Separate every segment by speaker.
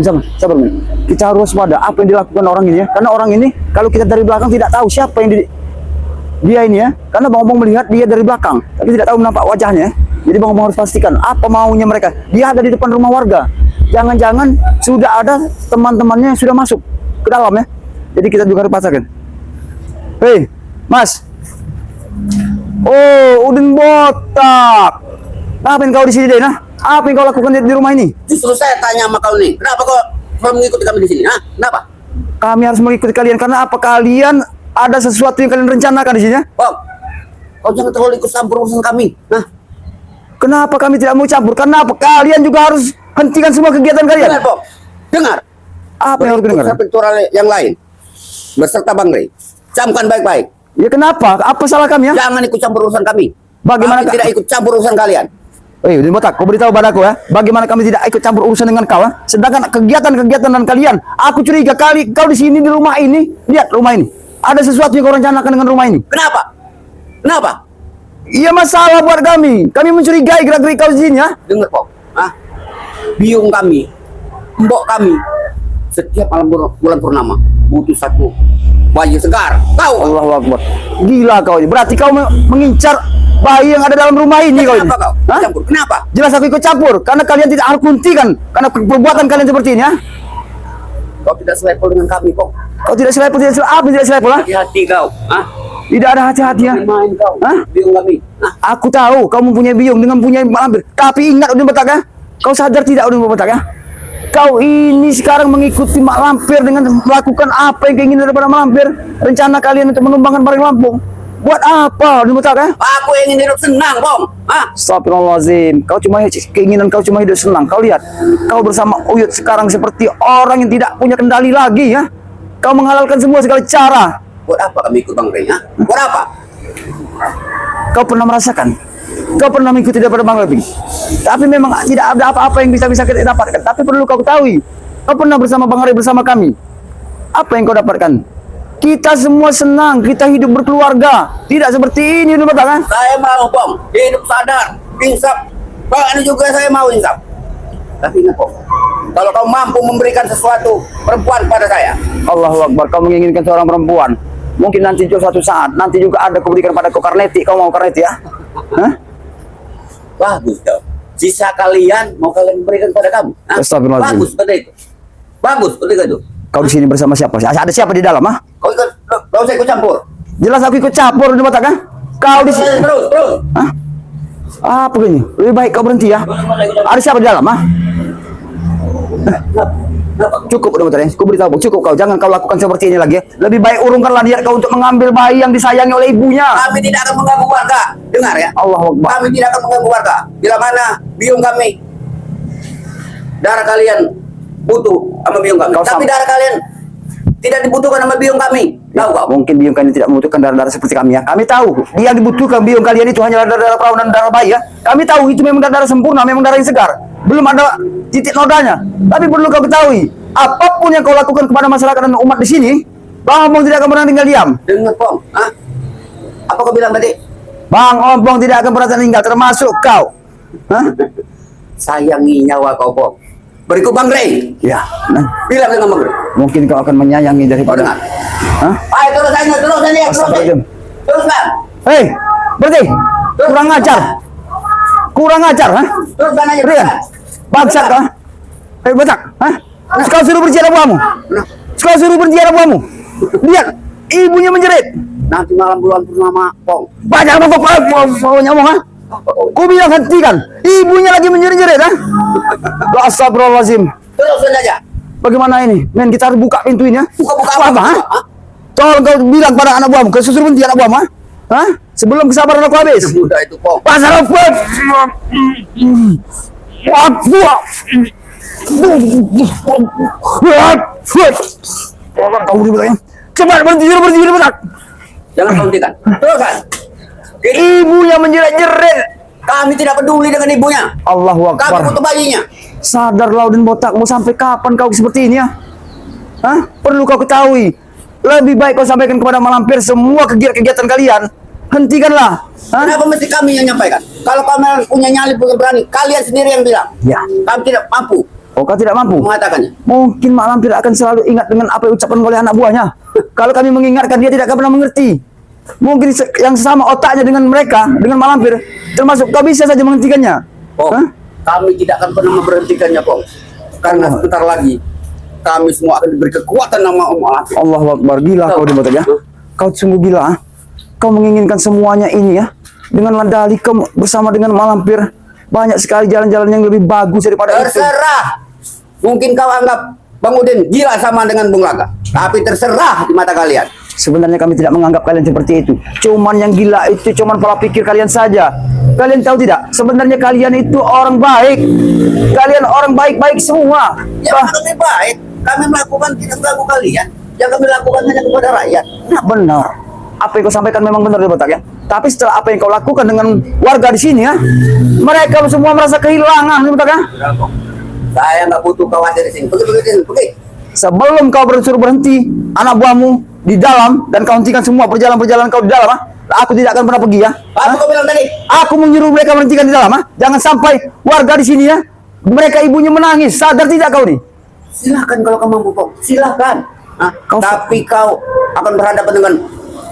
Speaker 1: Sabar, men. Kita harus waspada apa yang dilakukan orang ini ya. Karena orang ini kalau kita dari belakang tidak tahu siapa yang dia ini ya. Karena Bang melihat dia dari belakang, tapi tidak tahu nampak wajahnya. Jadi Bang harus pastikan apa maunya mereka. Dia ada di depan rumah warga. Jangan-jangan sudah ada teman-temannya yang sudah masuk ke dalam ya. Jadi kita juga harus pastikan. Hei, Mas. Oh, Udin botak. Ngapain kau di sini deh, nah? Apa yang kau lakukan di rumah ini?
Speaker 2: Justru saya tanya sama kau nih, kenapa kau mengikuti kami di sini? Hah? Kenapa?
Speaker 1: Kami harus mengikuti kalian karena apa? Kalian ada sesuatu yang kalian rencanakan di sini? Ya?
Speaker 2: Bang, kau jangan terlalu ikut campur urusan kami. Nah,
Speaker 1: kenapa kami tidak mau campur? Karena apa? Kalian juga harus hentikan semua kegiatan kalian.
Speaker 2: dengar, Bang. Dengar.
Speaker 1: Apa yang harus dengar?
Speaker 2: Sektoral yang lain, beserta Bang Rey. Camkan baik-baik.
Speaker 1: Ya kenapa? Apa salah kami ya?
Speaker 2: Jangan ikut campur urusan kami.
Speaker 1: Bagaimana
Speaker 2: kami tidak ikut campur urusan kalian?
Speaker 1: Udin botak, kau beritahu padaku ya. Bagaimana kami tidak ikut campur urusan dengan kau ya? Sedangkan kegiatan-kegiatan dan kalian, aku curiga kali kau di sini di rumah ini. Lihat rumah ini. Ada sesuatu yang kau rencanakan dengan rumah ini.
Speaker 2: Kenapa? Kenapa?
Speaker 1: Iya masalah buat kami. Kami mencurigai gerak-gerik kau di sini ya.
Speaker 2: Dengar, Bang. Hah? Biung kami, mbok kami, setiap malam bulan purnama butuh satu bayi segar. Tahu?
Speaker 1: Allahu Akbar. Gila kau ini. Berarti kau mengincar bayi yang ada dalam rumah ini kau ini.
Speaker 2: Kenapa kau?
Speaker 1: Hah?
Speaker 2: Campur. Kenapa?
Speaker 1: Jelas aku ikut campur karena kalian tidak harus hentikan karena perbuatan kalian seperti ini ya.
Speaker 2: Kau tidak selevel dengan kami, Bang.
Speaker 1: Kau tidak selevel, apa tidak selevel?
Speaker 2: Hati-hati kau. Hah?
Speaker 1: Tidak ada hati-hati ya.
Speaker 2: Main kau.
Speaker 1: Hah?
Speaker 2: Biung kami. Hah?
Speaker 1: Aku tahu kau mempunyai biung dengan punya malampir. Tapi ingat Udin botak ya. Kau sadar tidak Udin botak ya? Kau ini sekarang mengikuti Mak Lampir dengan melakukan apa yang keinginan daripada Mak Lampir. Rencana kalian untuk menumbangkan barang Lampung. Buat apa Udin botak ya?
Speaker 2: Aku ingin hidup senang, Bang. Hah?
Speaker 1: Astagfirullahaladzim. Kau cuma keinginan kau cuma hidup senang. Kau lihat, kau bersama Uyut sekarang seperti orang yang tidak punya kendali lagi ya. Kau menghalalkan semua segala cara.
Speaker 2: Buat apa kami ikut Bang Rey? Hah? Buat apa?
Speaker 1: Kau pernah merasakan? Kau pernah mengikuti daripada Bang Lebih? Tapi memang tidak ada apa-apa yang bisa kita dapatkan. Tapi perlu kau ketahui, kau pernah bersama Bang Rey bersama kami. Apa yang kau dapatkan? Kita semua senang, kita hidup berkeluarga. Tidak seperti ini, Udin botak kan?
Speaker 2: Saya mau, Bang. Hidup sadar, insaf. Bang, ini juga saya mau insaf. Tapi ingat, Bang. Kalau kau mampu memberikan sesuatu perempuan pada saya.
Speaker 1: Allahu Akbar, kau menginginkan seorang perempuan. Mungkin nanti juga suatu saat, nanti juga ada kau berikan pada kau Karneti. Kau mau Karneti ya? Hah?
Speaker 2: Bagus kau. Sisa kalian mau kalian berikan pada kami. Hah?
Speaker 1: Astagfirullahaladzim.
Speaker 2: Bagus seperti itu. Bagus seperti itu.
Speaker 1: Kau di sini bersama siapa? Ada siapa di dalam? Ah?
Speaker 2: Kau usah ikut campur.
Speaker 1: Jelas aku ikut campur Udin botak kan? Kau di sini.
Speaker 2: Terus.
Speaker 1: Hah? Apa ini? Lebih baik kau berhenti ya. Ada siapa di dalam? Ah? Cukup Udin botak ya. Aku beritahu cukup kau. Jangan kau lakukan seperti ini lagi ya. Lebih baik urungkanlah niat kau untuk mengambil bayi yang disayangi oleh ibunya.
Speaker 2: Kami tidak akan mengganggu warga. Dengar ya.
Speaker 1: Allahu Akbar.
Speaker 2: Kami tidak akan mengganggu warga. Bila mana biung kami, darah kalian butuh sama biung kami.
Speaker 1: Kau
Speaker 2: Tapi
Speaker 1: sama.
Speaker 2: darah kalian tidak dibutuhkan sama biung kami. Tahu kau?
Speaker 1: Mungkin biung kalian tidak membutuhkan darah-darah seperti kami ya. Kami tahu yang dibutuhkan biung kalian itu hanya darah perawan dan darah bayi ya. Kami tahu itu memang darah sempurna, memang darah yang segar. Belum ada titik nodanya. Tapi perlu kau ketahui, apapun yang kau lakukan kepada masyarakat dan umat di sini, Bang Ompong tidak akan pernah tinggal diam.
Speaker 2: Dengar, Pong. Hah? Apa kau bilang tadi?
Speaker 1: Bang Ompong tidak akan pernah tinggal, termasuk kau. Hah?
Speaker 2: Sayangi nyawa kau, Pong. Berikut Bang Rey.
Speaker 1: Ya, nah,
Speaker 2: Bilang dengan Bang Rey.
Speaker 1: mungkin kau akan menyayangi
Speaker 2: Kau
Speaker 1: daripada.
Speaker 2: dengar.
Speaker 1: Hah?
Speaker 2: Ayo terus aja, terus aja.
Speaker 1: Astagfirullahaladzim.
Speaker 2: Teruskan.
Speaker 1: Hei, berhenti. Kurang ajar. Kurang ajar, hah?
Speaker 2: Teruskan aja.
Speaker 1: Rian, bangsat kau. Hei, botak, hah? Kau suruh berhenti anak buahmu. Kau suruh berhenti anak buahmu. Lihat, ibunya menjerit.
Speaker 2: Nanti malam bulan purnama, Pong.
Speaker 1: Banyak pokoknya ngomong, ha? Ku bilang hentikan. Ibunya lagi menjerit-jerit, ha? Astagfirullahaladzim.
Speaker 2: Teruskan aja.
Speaker 1: Bagaimana ini? Men, kita harus buka pintu ini, ha?
Speaker 2: Buka-buka
Speaker 1: apa, ha?
Speaker 2: Hah?
Speaker 1: Tolong kau bilang pada anak buahmu, kau suruh berhenti anak buahmu, ha? Hah? Sebelum kesabaran aku habis.
Speaker 2: Mudah itu, Pong.
Speaker 1: Pasal apa? Tolong kau dibilang, cepat berhenti, botak.
Speaker 2: Jangan kau hentikan. Teruskan.
Speaker 1: Ibunya menjerit-jerit.
Speaker 2: Kami tidak peduli dengan ibunya.
Speaker 1: Allahu
Speaker 2: Kami
Speaker 1: Akbar.
Speaker 2: butuh bayinya.
Speaker 1: Sadarlah Udin botak, mau sampai kapan kau seperti ini ya? Hah? Perlu kau ketahui. Lebih baik kau sampaikan kepada Mak Lampir semua kegiatan kalian. Hentikanlah. Hah?
Speaker 2: Kenapa mesti kami yang nyampaikan? Kalau kalian punya nyali, punya berani, kalian sendiri yang bilang.
Speaker 1: Ya.
Speaker 2: Kami tidak mampu.
Speaker 1: Oh, kau tidak mampu?
Speaker 2: mengatakannya.
Speaker 1: Mungkin Mak Lampir akan selalu ingat dengan apa yang ucapan oleh anak buahnya. Kalau kami mengingatkan, dia tidak akan pernah mengerti. Mungkin yang sama otaknya dengan mereka, dengan Mak Lampir, termasuk kau bisa saja menghentikannya.
Speaker 2: Oh,
Speaker 1: Hah?
Speaker 2: kami tidak akan pernah memberhentikannya, Kong. Karena sebentar lagi kami semua akan diberi kekuatan nama Allah.
Speaker 1: Allahu Akbar, gila kau Botak ya. Kau sungguh gila. Ah. Kau menginginkan semuanya ini ya. Dengan dalih kau bersama dengan Mak Lampir. Banyak sekali jalan-jalan yang lebih bagus daripada itu.
Speaker 2: Terserah. Mungkin kau anggap Bang Udin gila sama dengan Bung Laga. Tapi terserah di mata kalian.
Speaker 1: Sebenarnya kami tidak menganggap kalian seperti itu. Cuman yang gila itu cuman pola pikir kalian saja. Kalian tahu tidak? Sebenarnya kalian itu orang baik. Kalian orang baik-baik semua.
Speaker 2: Yang lebih baik, kami melakukan tidak mengganggu kalian. Yang kami lakukan hanya kepada rakyat.
Speaker 1: Nah, benar. Apa yang kau sampaikan memang benar Botak ya. Tapi setelah apa yang kau lakukan dengan warga di sini ya, mereka semua merasa kehilangan Botak ya.
Speaker 2: Saya nggak butuh khawatir di sini. Pergi.
Speaker 1: Sebelum kau bersuruh berhenti anak buahmu di dalam dan kau hentikan semua perjalanan kau di dalam, aku tidak akan pernah pergi ya.
Speaker 2: Apa kau bilang tadi?
Speaker 1: Aku menyuruh mereka berhentikan di dalam, jangan sampai warga di sini ya, mereka ibunya menangis. Sadar tidak kau nih?
Speaker 2: Silahkan kalau kamu mampu, Kong. Silahkan. Tapi kau akan berhadapan dengan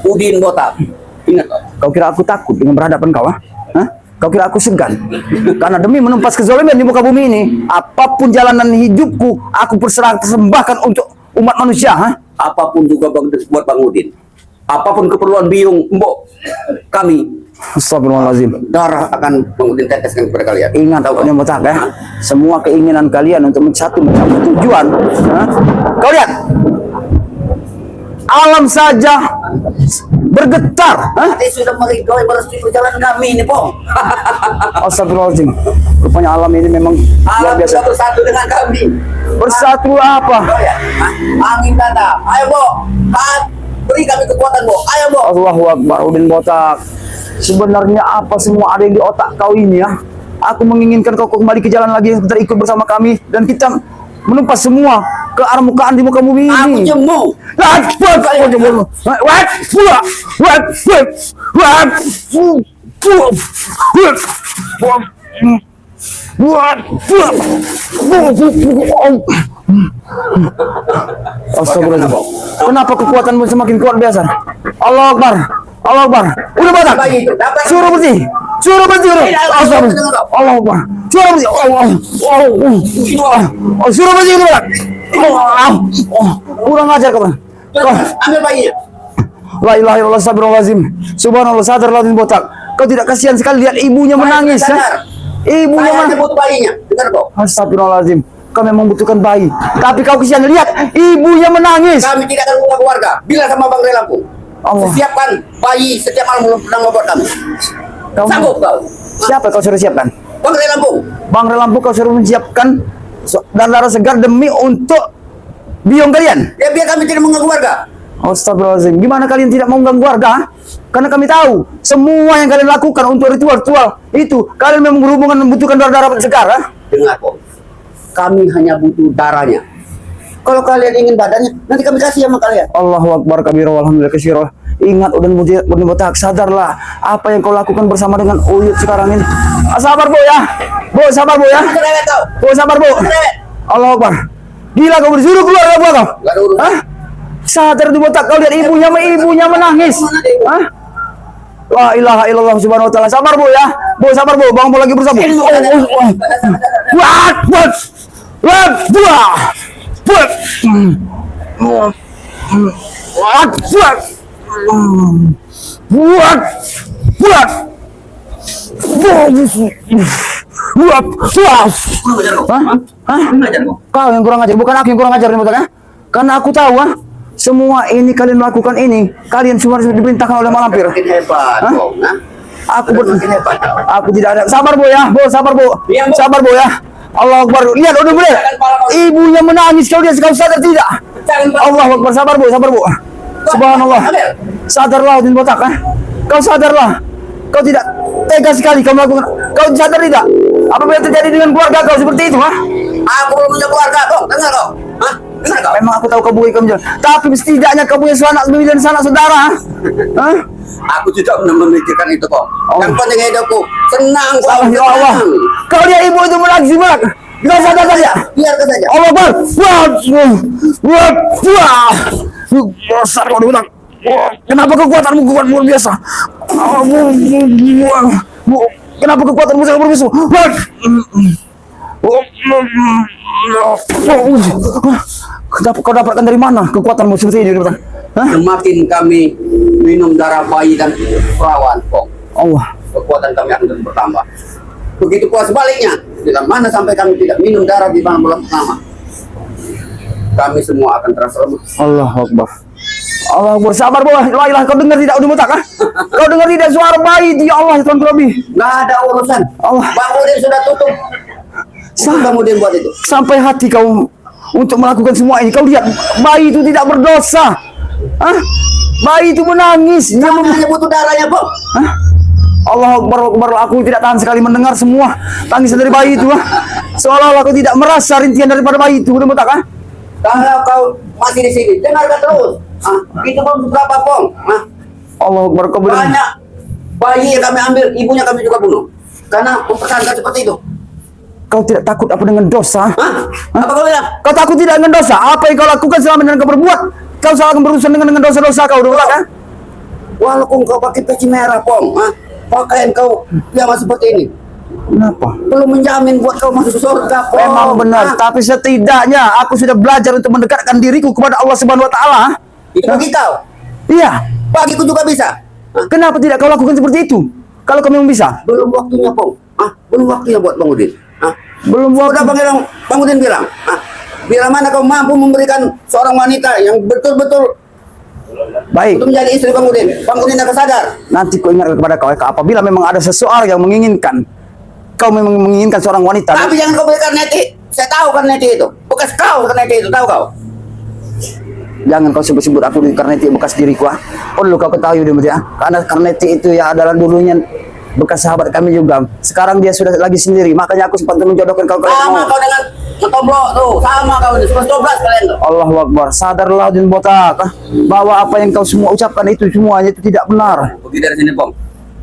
Speaker 2: Udin Botak. Ingat kau.
Speaker 1: Kau kira aku takut dengan berhadapan kau? Kau kira aku segan? Karena demi menumpas kezaliman di muka bumi ini, apapun jalanan hidupku, aku persembahkan untuk umat manusia.
Speaker 2: Apapun juga buat Bang Udin. Apapun keperluan biung mbok kami,
Speaker 1: Astagfirullahaladzim.
Speaker 2: darah akan Bang Udin teteskan kepada kalian.
Speaker 1: Ingat
Speaker 2: Tahu
Speaker 1: pokoknya Botak ya, semua keinginan kalian untuk mencapai tujuan. Kau lihat, alam saja bergetar.
Speaker 2: Nanti sudah merigoi merestui perjalanan kami ini, Pong.
Speaker 1: Astagfirullahaladzim. Rupanya alam ini memang luar
Speaker 2: Alam
Speaker 1: biasa.
Speaker 2: sudah bersatu dengan kami.
Speaker 1: Bersatu apa?
Speaker 2: Oh ya, angin datang. Ayo, Bo. Beri kami kekuatan, Bo. Ayo, Bo.
Speaker 1: Allahu Akbar. Udin Botak. Sebenarnya apa semua ada yang di otak kau ini ya? Aku menginginkan kau kembali ke jalan lagi, bentar ikut bersama kami dan kita menumpas semua kearmukaan di muka bumi
Speaker 2: Aku
Speaker 1: ini.
Speaker 2: jemu.
Speaker 1: Astagfirullahaladzim. Kenapa kekuatanmu semakin kuat biasa? Allah Akbar. Allah Akbar. Udah Botak. Suruh berhenti. Suruh berhenti. Astagfirullah. Allah Akbar. Suruh berhenti. Suruh berhenti Botak. Kurang ajar kau.
Speaker 2: Ambil bayinya.
Speaker 1: La ilaha illallah astagfirullahaladzim. Subhanallah, sadarlah Udin Botak. Kau tidak kasihan sekali lihat ibunya menangis ya? Ibunya
Speaker 2: Saya hanya
Speaker 1: menangis.
Speaker 2: butuh bayinya. Dengar, Bo.
Speaker 1: Astagfirullahaladzim. Kau memang membutuhkan bayi. Tapi kau kasihan lihat ibunya menangis.
Speaker 2: Kami tidak akan mengganggu warga. Bilang sama Bang Ray Lampung.
Speaker 1: Allah.
Speaker 2: Siapkan bayi setiap malam menang buat kami.
Speaker 1: Kau-
Speaker 2: Sanggup kau?
Speaker 1: Siapa kau suruh siapkan?
Speaker 2: Bang Ray Lampung.
Speaker 1: Bang Relampu kau suruh menyiapkan dan darah segar demi untuk biong kalian.
Speaker 2: Ya biar kami tidak mengganggu warga.
Speaker 1: Astagfirullahaladzim. Gimana kalian tidak mau mengganggu warga? Karena kami tahu semua yang kalian lakukan untuk ritual-ritual itu kalian memang berhubungan membutuhkan darah segar.
Speaker 2: Dengar, Bo. Kami hanya butuh darahnya. Kalau kalian ingin badannya, nanti kami kasih sama kalian.
Speaker 1: Allahu Akbar kabira walhamdulillah katsira. Ingat Udin Botak, sadarlah apa yang kau lakukan bersama dengan Uyut sekarang ini. Sabar Bu ya. Bu sabar Bu ya.
Speaker 2: Cerewet kau.
Speaker 1: Bu sabar Bu.
Speaker 2: Cerewet.
Speaker 1: Allahu Akbar. Gila kau disuruh keluar dari gua kau.
Speaker 2: Gak ada urusan.
Speaker 1: Hah? Sadar di Botak kau lihat ibunya menangis. Hah? La ilaha illallah subhanahu wa ta'ala. Sabar Bu ya. Bu sabar Bu, bangun lagi bersama. Wah, buat. Wah, buah. Buat. Buat. Buat. Buat. Buat. Buat. Buat. Hah? Hah? Kau yang kurang ajar, bukan aku yang kurang ajar nih Botak ya. Karena aku tahu semua ini kalian melakukan ini, kalian cuma diperintahkan oleh Mak Lampir.
Speaker 2: Makin hebat,
Speaker 1: Hah?
Speaker 2: Bo. Nah, makin hebat.
Speaker 1: Aku tidak ada. Sabar Bu ya, Bu, sabar Bu.
Speaker 2: Iya, Bu.
Speaker 1: Sabar Bu ya. Allah Akbar. Lihat udah Bu. Ibunya menangis kau lihat kau sadar tidak? Allah Akbar. Sabar Bu, sabar Bu. Subhanallah. Sadarlah Udin Botak Kau sadarlah. Kau tidak tega sekali kau melakukan. Kau sadar tidak? Apa yang terjadi dengan keluarga kau seperti itu,
Speaker 2: Aku belum punya keluarga, Bo. Dengar kau. Hah? Dengar kau.
Speaker 1: Memang aku tahu kau bukan kamu. Tapi setidaknya kau punya sanak dan sanak saudara.
Speaker 2: Aku tidak pernah memikirkan itu kok.
Speaker 1: Oh.
Speaker 2: Yang penting hidupku senang,
Speaker 1: Allah ya Allah. Kau lihat ibu itu menangis Botak. Kita sadar saja.
Speaker 2: Biarkan saja.
Speaker 1: Allah Akbar. Wah. Besar kau dibilang. Kenapa kekuatanmu kuat luar biasa? Kenapa kekuatanmu sangat luar biasa? Kau dapatkan dari mana kekuatanmu seperti ini? Hah?
Speaker 2: Semakin kami minum darah bayi dan perawan, Pong,
Speaker 1: Allah.
Speaker 2: kekuatan kami akan terus bertambah. Begitu pula sebaliknya, bila mana sampai kami tidak minum darah di bulan pertama, kami semua akan terasa lemah.
Speaker 1: Allah Akbar. Allah Akbar. Sabar bawah. La ilaha, kau dengar tidak udah mutak ah? Kau dengar tidak suara bayi itu, ya Allah Tuhan terlebih.
Speaker 2: Nggak ada urusan.
Speaker 1: Allah.
Speaker 2: Bang Udin sudah tutup. Bang Udin buat itu.
Speaker 1: Sampai hati kau untuk melakukan semua ini. Kau lihat bayi itu tidak berdosa. Hah? Bayi itu menangis. Dia
Speaker 2: Hanya butuh darahnya, Pong.
Speaker 1: Hah? Allah Akbar, Akbar, aku tidak tahan sekali mendengar semua tangisan dari bayi itu. Seolah-olah aku tidak merasa rintihan daripada bayi itu. Udah mutak ah?
Speaker 2: Kalau kau masih di sini, dengarkan terus. Itu pun berapa, Pong?
Speaker 1: Allah Akbar, kau benar.
Speaker 2: Banyak bayi yang kami ambil, ibunya kami juga bunuh. Karena mempertahankan seperti itu.
Speaker 1: Kau tidak takut apa dengan dosa?
Speaker 2: Apa kau bilang?
Speaker 1: Kau takut tidak dengan dosa? Apa yang kau lakukan selama dengan kau berbuat? Kau salah akan berurusan dengan dosa-dosa kau, udah mutak ah?
Speaker 2: Walaupun kau pakai peci merah, Pong, pakaian kau piyama seperti ini,
Speaker 1: Kenapa?
Speaker 2: belum menjamin buat kau masuk surga, Pong.
Speaker 1: Memang benar, tapi setidaknya aku sudah belajar untuk mendekatkan diriku kepada Allah Subhanahu wa taala.
Speaker 2: Itu bagi kau.
Speaker 1: Iya.
Speaker 2: Bagiku juga bisa.
Speaker 1: Kenapa tidak kau lakukan seperti itu? Kalau kau memang bisa.
Speaker 2: Belum waktunya, Pong. Belum waktunya buat Bang Udin.
Speaker 1: Belum
Speaker 2: Sudah
Speaker 1: waktu.
Speaker 2: Bang Udin bilang, bila mana kau mampu memberikan seorang wanita yang betul-betul
Speaker 1: Baik.
Speaker 2: untuk menjadi istri Bang Udin akan sadar.
Speaker 1: Nanti kau ingat kepada kau, apabila memang ada seseorang yang menginginkan, kau memang menginginkan seorang wanita.
Speaker 2: Tapi jangan kau berikan neti. Saya tahu kan neti itu. Bekas kau kan neti itu, tahu kau?
Speaker 1: Jangan kau sebut-sebut aku di Karneti bekas diriku ah. Perlu kau ketahui dulu ya. Karena Karneti itu ya adalah dulunya bekas sahabat kami juga. Sekarang dia sudah lagi sendiri. Makanya aku sempat menjodohkan kau ke
Speaker 2: Sama kau dengan Tomblo tuh, sama kau ini 12 kalian tuh.
Speaker 1: Allahu Akbar. Sadarlah din botak bahwa apa yang kau semua ucapkan itu semuanya itu tidak benar.
Speaker 2: Pergi dari sini, Pong.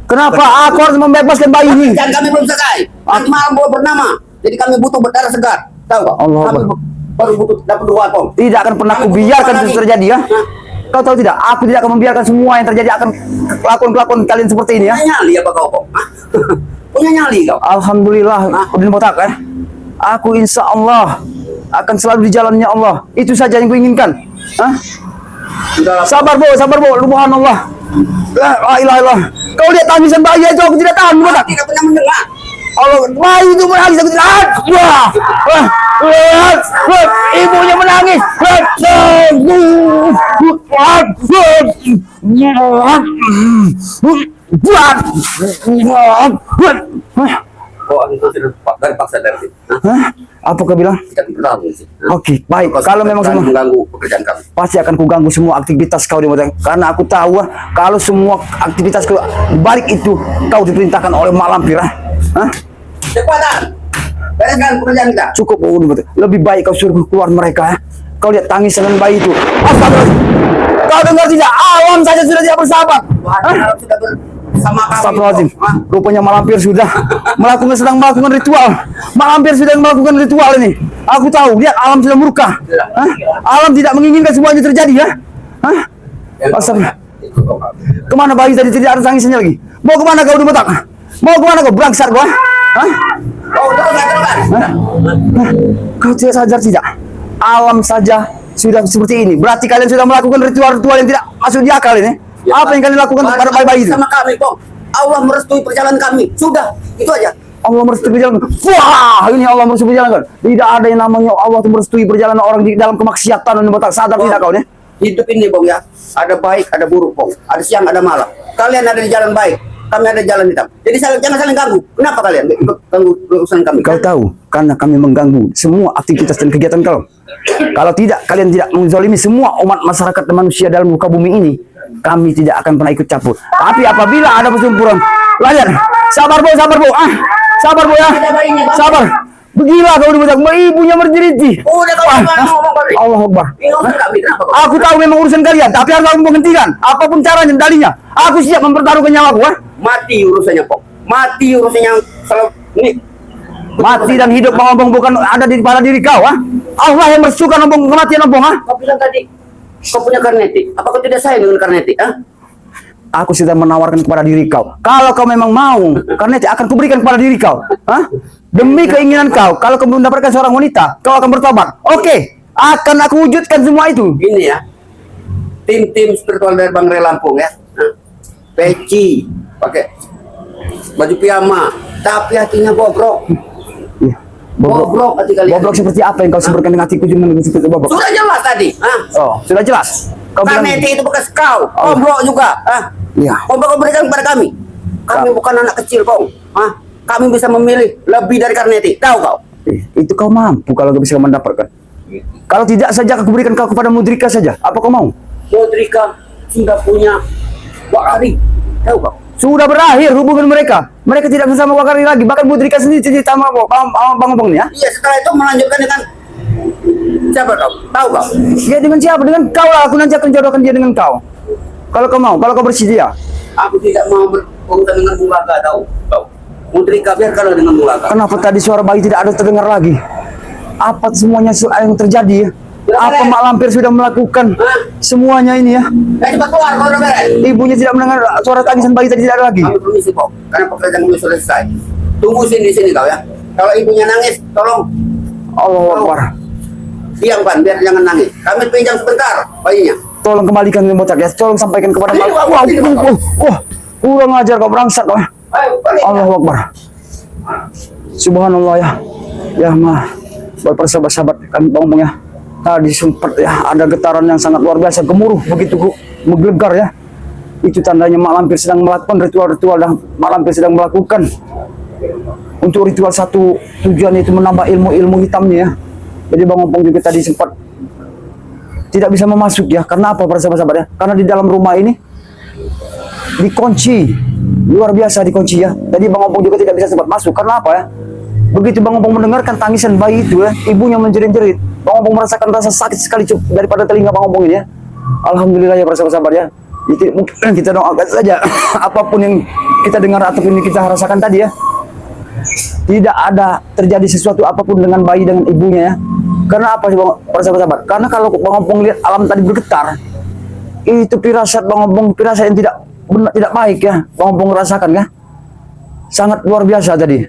Speaker 1: Kenapa aku harus membebaskan bayi ini?
Speaker 2: Dan kami belum selesai. Nanti malam bawa bernama. Jadi kami butuh berdarah segar. Tahu kau?
Speaker 1: Allah
Speaker 2: Kami
Speaker 1: Akbar.
Speaker 2: baru butuh dapat dua, Pong.
Speaker 1: Tidak akan pernah aku biarkan itu terjadi ya. Kau tahu tidak? Aku tidak akan membiarkan semua yang terjadi akan kelakuan-kelakuan kalian seperti ini ya.
Speaker 2: Punya nyali apa kau, Pong? Punya nyali kau.
Speaker 1: Alhamdulillah, Udin botak ya. Aku insya Allah akan selalu di jalannya Allah. Itu saja yang kuinginkan. Hah?
Speaker 2: Sudah.
Speaker 1: Sabar bo, subhanallah. La ilaha illallah. Kau lihat tangisan bayi itu, aku tidak tahan botak.
Speaker 2: Tidak pernah mendengar.
Speaker 1: Allah, bayi itu menangis, aku tidak tahan. Wah, ibunya menangis.
Speaker 2: Kau itu sudah dari paksa dari sini.
Speaker 1: Hah? Apa kau bilang?
Speaker 2: Tidak berlalu sih.
Speaker 1: Oke, baik. Kalau memang semua
Speaker 2: mengganggu pekerjaan kami.
Speaker 1: pasti akan kuganggu semua aktivitas kau di Botak. Karena aku tahu kalau semua aktivitas kau balik itu kau diperintahkan oleh Mak Lampir. Hah?
Speaker 2: Cepetan. Bereskan pekerjaan kita.
Speaker 1: Cukup di Botak. Lebih baik kau suruh keluar mereka. Kau lihat tangisan dan bayi itu. Astagfirullah. Kau dengar tidak? Alam saja sudah tidak bersahabat.
Speaker 2: Wah, sudah bersama kami.
Speaker 1: Astagfirullahaladzim. Rupanya Mak Lampir sudah sedang melakukan ritual. Mak Lampir sudah melakukan ritual ini. Aku tahu, lihat alam sudah murka. Hah? Alam tidak menginginkan semuanya terjadi ya. Hah? Astagfirullah. Kemana bayi tadi tidak ada tangisannya lagi? Mau kemana kau di Botak? Mau kemana kau berangsar kau? Hah?
Speaker 2: Oh, terus.
Speaker 1: Kau tidak sadar tidak? Alam saja sudah seperti ini. Berarti kalian sudah melakukan ritual-ritual yang tidak masuk di akal ini. Apa yang kalian lakukan kepada bayi-bayi itu?
Speaker 2: Sama kami, Pong. Allah merestui perjalanan kami. Sudah, itu aja.
Speaker 1: Allah merestui perjalanan. Wah, ini Allah merestui perjalanan. Tidak ada yang namanya Allah itu merestui perjalanan orang di dalam kemaksiatan dan Botak. Sadar tidak kau nih?
Speaker 2: Hidup ini, Bong, ya. Ada baik, ada buruk, Pong. Ada siang, ada malam. Kalian ada di jalan baik, kami ada di jalan hitam. Jadi jangan saling ganggu. Kenapa kalian ikut ganggu urusan kami?
Speaker 1: Kau tahu, karena kami mengganggu semua aktivitas dan kegiatan kau. Kalau tidak, kalian tidak menzalimi semua umat masyarakat dan manusia dalam muka bumi ini, kami tidak akan pernah ikut campur. Tapi apabila ada pertempuran, layan. Sabar bo, sabar bo ya. Sabar. Begila kau di Botak, ibunya menjerit.
Speaker 2: Udah kau ngomong kali.
Speaker 1: Allah Akbar.
Speaker 2: Ini urusan kami, kenapa kau?
Speaker 1: Aku tahu memang urusan kalian, tapi harus aku menghentikan. Apapun caranya, dalinya. Aku siap mempertaruhkan nyawaku.
Speaker 2: Mati urusannya, Pong. Mati urusannya. Kalau ini
Speaker 1: Mati dan hidup Bang Obong bukan ada di pada diri kau, ah. Allah yang bersuka Obong kematian Obong, ah.
Speaker 2: Kau bilang tadi, kau punya karnetik. Apa kau tidak sayang dengan karnetik? Ah?
Speaker 1: Aku sudah menawarkan kepada diri kau. Kalau kau memang mau, karena akan kuberikan kepada diri kau. Hah? Demi keinginan kau, kalau kau mendapatkan seorang wanita, kau akan bertobat. Oke, akan aku wujudkan semua itu.
Speaker 2: Ini ya, tim spiritual dari Bang Ray Lampung ya. Nah, peci, pakai baju piyama, tapi hatinya bobrok.
Speaker 1: Iya.
Speaker 2: Bobrok hati kalian.
Speaker 1: Bobrok seperti apa yang kau sebarkan dengan hatiku cuma dengan seperti bobrok?
Speaker 2: Sudah jelas tadi. Ah.
Speaker 1: Oh, sudah jelas. Kau bilang,
Speaker 2: Karnetik itu bekas kau, bobrok juga. Ah.
Speaker 1: iya.
Speaker 2: Kau bakal berikan kepada kami. Kami bukan anak kecil kau. Ah. Kami bisa memilih lebih dari karnetik. Tahu kau?
Speaker 1: Itu kau mampu kalau kau bisa mendapatkan. Kalau tidak saja aku berikan kau kepada Mudrika saja. Apa kau mau?
Speaker 2: Modrika sudah punya Wakari. Tahu kau?
Speaker 1: Sudah berakhir hubungan mereka. Mereka tidak bersama Wakari lagi. Bahkan Mudrika sendiri cerita sama Bang Obong nih ya.
Speaker 2: Iya, setelah itu melanjutkan dengan siapa kau? Tahu kau?
Speaker 1: Ya dengan siapa? Dengan kau lah. Aku nanti akan jodohkan dia dengan kau. Kalau kau mau, kalau kau bersedia.
Speaker 2: Aku tidak mau berurusan dengan Bulaga, tahu kau? Mudrika biarkanlah dengan Bulaga.
Speaker 1: Kenapa tadi suara bayi tidak ada terdengar lagi? Apa semuanya yang terjadi ya? Apa Mak Lampir sudah melakukan semuanya ini ya?
Speaker 2: Cepat keluar kau udah beres.
Speaker 1: Ibunya tidak mendengar suara tangisan bayi tadi tidak ada lagi.
Speaker 2: Kami permisi kau, karena pekerjaan kami sudah selesai. Tunggu di sini kau ya. Kalau ibunya nangis, tolong
Speaker 1: Allahu Akbar.
Speaker 2: diam Pan, biar jangan nangis. Kami pinjam sebentar bayinya.
Speaker 1: Tolong kembalikan ke botak ya. Tolong sampaikan kepada
Speaker 2: Ini,
Speaker 1: Mak.
Speaker 2: Pak, ini, Pak.
Speaker 1: Wah, kurang ajar kau berangsat kau.
Speaker 2: Ayo, balik.
Speaker 1: Allahu Akbar. Subhanallah ya. Ya mah, buat para sahabat-sahabat kami ngomong ya. Tadi sempat ya ada getaran yang sangat luar biasa, gemuruh begitu menggelegar ya. Itu tandanya Mak Lampir sedang melakukan ritual-ritual dan Mak Lampir sedang melakukan untuk ritual satu tujuan itu menambah ilmu-ilmu hitamnya ya. Jadi Bang Opong juga tadi sempat tidak bisa memasuk ya. Karena apa para sahabat-sahabat ya? Karena di dalam rumah ini dikunci, luar biasa dikunci ya. Tadi Bang Opong juga tidak bisa sempat masuk. Karena apa ya? Begitu Bang Opong mendengarkan tangisan bayi itu ya, ibunya menjerit-jerit. Bang Opong merasakan rasa sakit sekali daripada telinga Bang Opong ini ya. Alhamdulillah ya para sahabat-sahabat ya. Itu mungkin kita doakan saja apapun yang kita dengar ataupun yang kita rasakan tadi ya. Tidak ada terjadi sesuatu apapun dengan bayi dengan ibunya ya. Karena apa sih para sahabat-sahabat? Karena kalau Bang Opong lihat alam tadi bergetar, itu firasat Bang Opong, firasat yang tidak baik ya. Bang Opong merasakan ya. Sangat luar biasa tadi.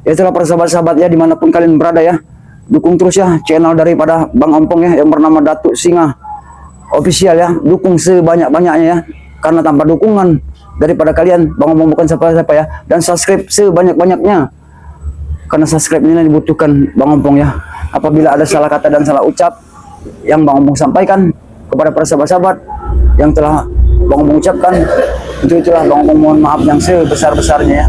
Speaker 1: Itulah para sahabat-sahabat ya dimanapun kalian berada ya. Dukung terus ya channel daripada Bang Ompong ya yang bernama Datuk Singa Official ya. Dukung sebanyak-banyaknya ya. Karena tanpa dukungan daripada kalian Bang Ompong bukan siapa-siapa ya. Dan subscribe sebanyak-banyaknya. Karena subscribe ini dibutuhkan Bang Ompong ya. Apabila ada salah kata dan salah ucap yang Bang Ompong sampaikan kepada para sahabat-sahabat yang telah Bang Ompong ucapkan, itulah Bang Ompong mohon maaf yang sebesar-besarnya ya.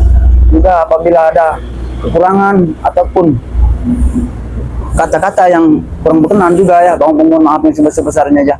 Speaker 1: Juga apabila ada kekurangan ataupun kata-kata yang kurang berkenan juga ya Bang Ompong mohon maaf yang sebesar-besarnya aja.